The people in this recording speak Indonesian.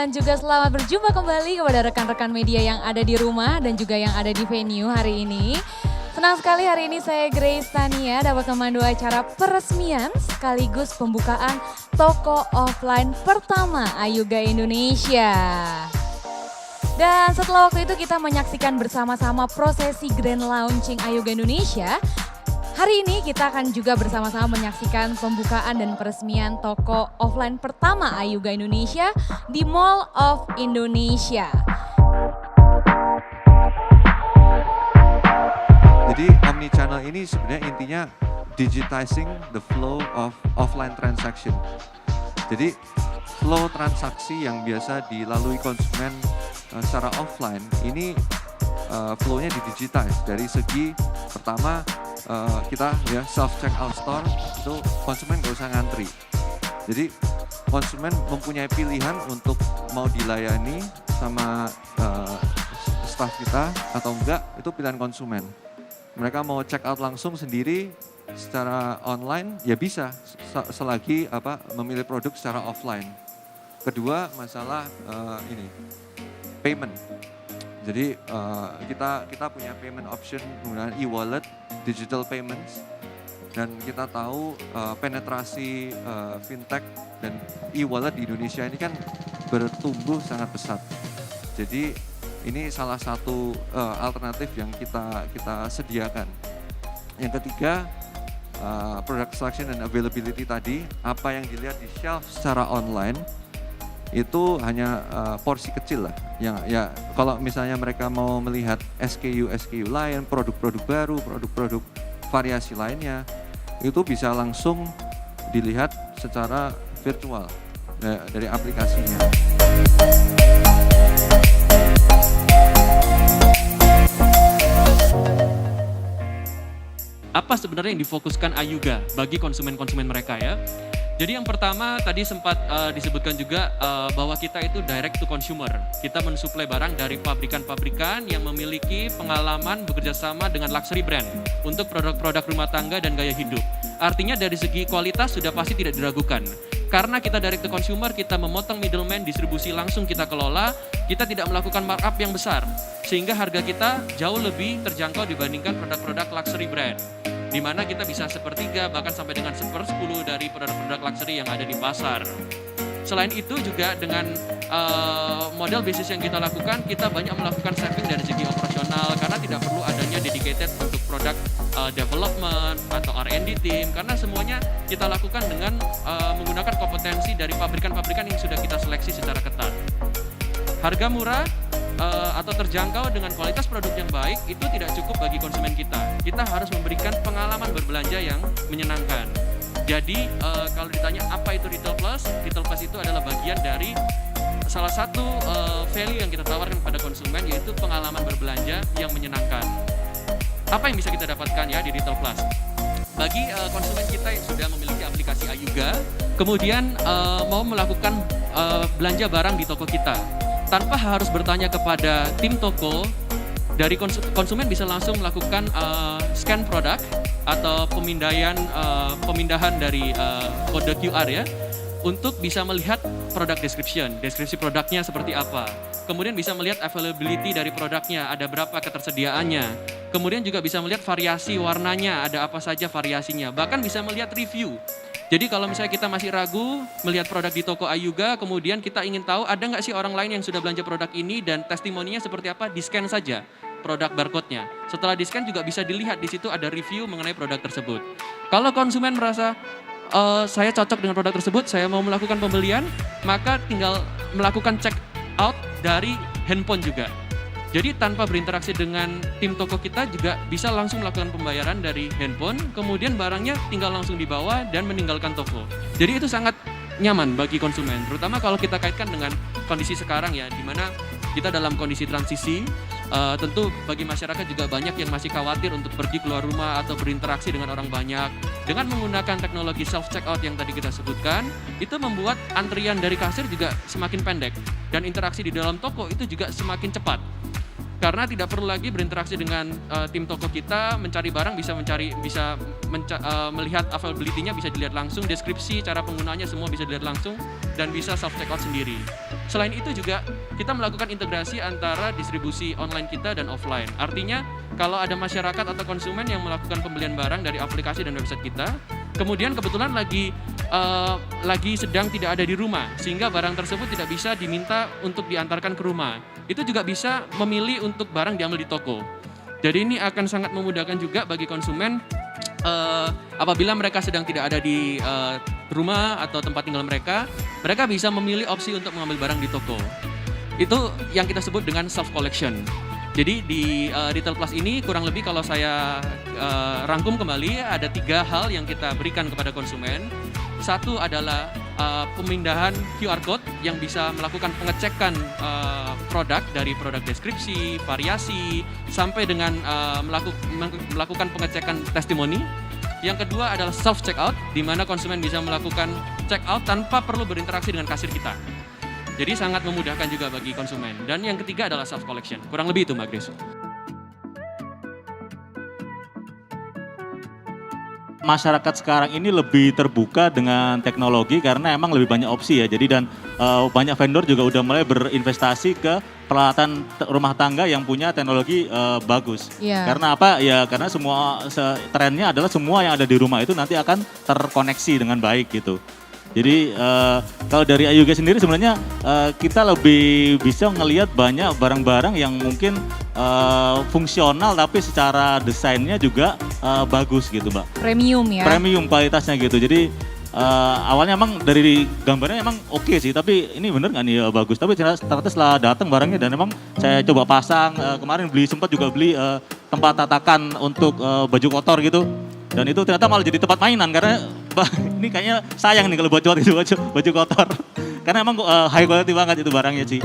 dan juga selamat berjumpa kembali kepada rekan-rekan media yang ada di rumah dan juga yang ada di venue hari ini. Senang sekali hari ini saya Grace Tania dapat memandu acara peresmian sekaligus pembukaan toko offline pertama Ayuga Indonesia. Dan setelah waktu itu kita menyaksikan bersama-sama prosesi grand launching Ayuga Indonesia. Hari ini kita akan juga bersama-sama menyaksikan pembukaan dan peresmian toko offline pertama Ayuga Indonesia di Mall of Indonesia. Jadi omnichannel ini sebenarnya intinya digitizing the flow of offline transaction. Jadi flow transaksi yang biasa dilalui konsumen secara offline ini flow-nya didigitize dari segi pertama kita ya self check out store itu konsumen nggak usah ngantri. Jadi konsumen mempunyai pilihan untuk mau dilayani sama staff kita atau enggak, itu pilihan konsumen. Mereka mau check out langsung sendiri secara online ya bisa selagi memilih produk secara offline. Kedua masalah ini payment. Jadi kita punya payment option menggunakan e-wallet, digital payments, dan kita tahu penetrasi fintech dan e-wallet di Indonesia ini kan bertumbuh sangat pesat. Jadi ini salah satu alternatif yang kita sediakan. Yang ketiga, product selection and availability tadi, apa yang dilihat di shelf secara online itu hanya porsi kecil lah. Ya kalau misalnya mereka mau melihat SKU lain, produk-produk baru, produk-produk variasi lainnya, itu bisa langsung dilihat secara virtual dari aplikasinya. Apa sebenarnya yang difokuskan Ayuga bagi konsumen-konsumen mereka ya? Jadi yang pertama tadi sempat disebutkan juga bahwa kita itu direct to consumer. Kita mensuplai barang dari pabrikan-pabrikan yang memiliki pengalaman bekerja sama dengan luxury brand untuk produk-produk rumah tangga dan gaya hidup. Artinya dari segi kualitas sudah pasti tidak diragukan. Karena kita direct to consumer, kita memotong middleman, distribusi langsung kita kelola, kita tidak melakukan markup yang besar. Sehingga harga kita jauh lebih terjangkau dibandingkan produk-produk luxury brand. Di mana kita bisa sepertiga bahkan sampai dengan 1/10 dari produk-produk luxury yang ada di pasar. Selain itu juga dengan model bisnis yang kita lakukan, kita banyak melakukan saving dari segi operasional karena tidak perlu adanya dedicated untuk produk development atau R&D team karena semuanya kita lakukan dengan menggunakan kompetensi dari pabrikan-pabrikan yang sudah kita seleksi secara ketat. Harga murah atau terjangkau dengan kualitas produk yang baik itu tidak cukup bagi konsumen kita. Kita harus memberikan pengalaman berbelanja yang menyenangkan. Jadi kalau ditanya apa itu Retail Plus itu adalah bagian dari salah satu value yang kita tawarkan kepada konsumen yaitu pengalaman berbelanja yang menyenangkan. Apa yang bisa kita dapatkan ya di Retail Plus? Bagi konsumen kita yang sudah memiliki aplikasi Ayuga, kemudian mau melakukan belanja barang di toko kita, tanpa harus bertanya kepada tim toko, dari konsumen bisa langsung melakukan scan produk atau pemindahan dari kode QR ya, untuk bisa melihat produk deskripsi produknya seperti apa. Kemudian bisa melihat availability dari produknya, ada berapa ketersediaannya. Kemudian juga bisa melihat variasi warnanya, ada apa saja variasinya. Bahkan bisa melihat review. Jadi kalau misalnya kita masih ragu melihat produk di toko Ayuga, kemudian kita ingin tahu ada nggak sih orang lain yang sudah belanja produk ini dan testimoninya seperti apa, di-scan saja produk barcode-nya. Setelah di-scan juga bisa dilihat di situ ada review mengenai produk tersebut. Kalau konsumen merasa saya cocok dengan produk tersebut, saya mau melakukan pembelian, maka tinggal melakukan check out dari handphone juga. Jadi tanpa berinteraksi dengan tim toko kita juga bisa langsung melakukan pembayaran dari handphone, kemudian barangnya tinggal langsung dibawa dan meninggalkan toko. Jadi itu sangat nyaman bagi konsumen, terutama kalau kita kaitkan dengan kondisi sekarang ya, di mana kita dalam kondisi transisi. Tentu bagi masyarakat juga banyak yang masih khawatir untuk pergi keluar rumah atau berinteraksi dengan orang banyak. Dengan menggunakan teknologi self checkout yang tadi kita sebutkan, itu membuat antrian dari kasir juga semakin pendek dan interaksi di dalam toko itu juga semakin cepat. karena tidak perlu lagi berinteraksi dengan tim toko kita, mencari barang melihat availability-nya bisa dilihat langsung, deskripsi, cara penggunaannya semua bisa dilihat langsung dan bisa self checkout sendiri. Selain itu juga kita melakukan integrasi antara distribusi online kita dan offline. Artinya kalau ada masyarakat atau konsumen yang melakukan pembelian barang dari aplikasi dan website kita, kemudian kebetulan lagi sedang tidak ada di rumah, sehingga barang tersebut tidak bisa diminta untuk diantarkan ke rumah. Itu juga bisa memilih untuk barang diambil di toko. Jadi ini akan sangat memudahkan juga bagi konsumen apabila mereka sedang tidak ada di rumah atau tempat tinggal mereka bisa memilih opsi untuk mengambil barang di toko. Itu yang kita sebut dengan self collection. Jadi di Retail Plus ini kurang lebih kalau saya rangkum kembali ada 3 hal yang kita berikan kepada konsumen. Satu adalah pemindahan QR Code yang bisa melakukan pengecekan produk dari produk deskripsi, variasi, sampai dengan melakukan pengecekan testimoni. Yang kedua adalah self checkout, di mana konsumen bisa melakukan checkout tanpa perlu berinteraksi dengan kasir kita. Jadi sangat memudahkan juga bagi konsumen. Dan yang ketiga adalah self collection. Kurang lebih itu Mbak Grace. Masyarakat sekarang ini lebih terbuka dengan teknologi karena emang lebih banyak opsi ya. Jadi dan banyak vendor juga udah mulai berinvestasi ke peralatan rumah tangga yang punya teknologi bagus. Iya. Karena apa? Ya karena semua trennya adalah semua yang ada di rumah itu nanti akan terkoneksi dengan baik gitu. Jadi kalau dari Ayuga sendiri sebenarnya kita lebih bisa ngelihat banyak barang-barang yang mungkin fungsional tapi secara desainnya juga bagus gitu Mbak. Premium ya. Premium kualitasnya gitu. Jadi awalnya emang dari gambarnya emang oke sih, tapi ini bener nggak nih bagus. Tapi ternyata setelah datang barangnya dan emang saya coba pasang, kemarin sempat juga beli tempat tatakan untuk baju kotor gitu. Dan itu ternyata malah jadi tempat mainan karena ini kayaknya sayang nih kalau bocor itu baju kotor. Karena emang high quality banget itu barangnya sih.